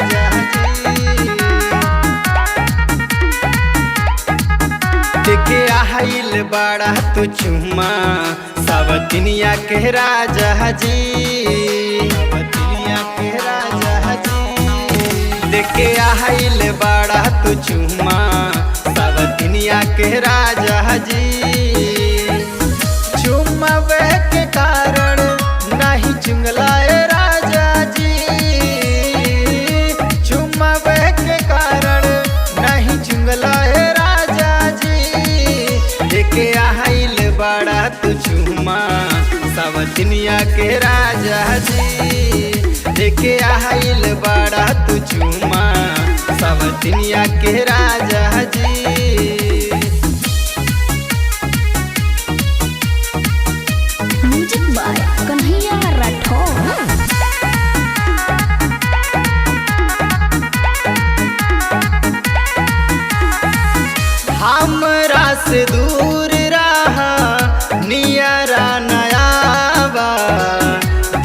राजा जी। देखे आइल बड़ा तू चुम्मा सावतिनिया के राजा जी, सावतिनिया के राजा जी। देखे आइल बड़ा तू चुम्मा सावतिनिया के राजा जी। चुम्मावे के कारण नहीं चुंगलाए राजा जी, चुम्मावे के कारण नहीं चुंगलाए राजा जी। देखे आइल बड़ा तू चुम्मा सावतिनिया के राजा जी। देखे आइल बड़ा तू चुम्मा सावतिनिया के राजा जी। Music by Kanhaiya Rathore. हमरा से दूर रहा नियरा नयाबा,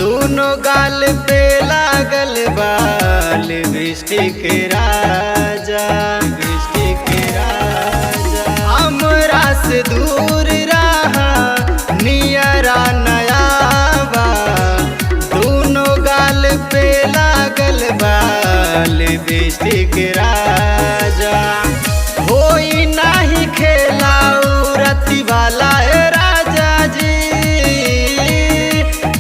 दोनों गाल पे लागल बाल लिपस्टिक राजा, लिपस्टिक राजा। हमरा से दूर रहा नियरा नयाबा, दोनों गाल पे लागल बाल लिपस्टिक राजा। होई नाही खेलाऊ रति वाला है राजा जी,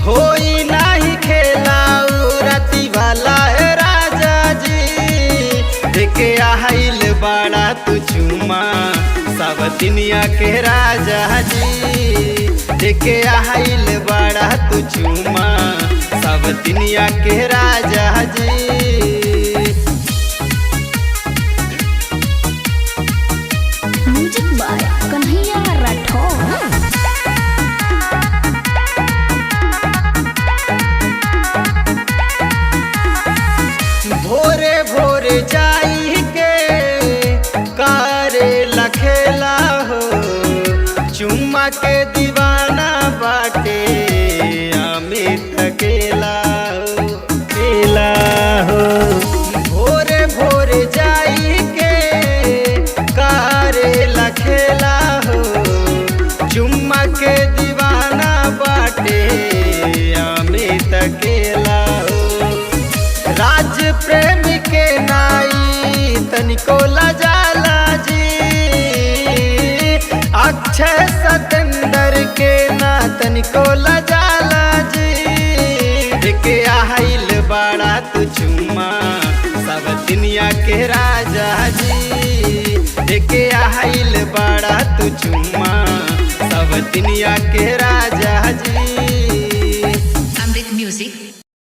होई नाही खेलाऊ रति वाला है राजा जी। देखे आइल बड़ा तू चुम्मा सावतिनिया के राजा जी। देखे आइल बड़ा तू चुम्मा सावतिनिया के राजा जी। Music by Kanhaiya Rathore. भोरे भोरे जाई के कारे लखेला हो, चुम्मा के दीवाना बाटे अमित अकेला हो, अकेला हो। भोरे भोरे जाई के कारे लखेला हो, चुम्मा के दीवाना बाटे अमित अकेला हो। राज प्रेम के नाई तनिको लजाला जी, अक्षय सतेंद्र के ना तनिको लजाला जी। देखे आइल बड़ा तू चुम्मा सावतिनिया के राजा जी। देखे आइल बड़ा तू चुम्मा सावतिनिया के राजा जी।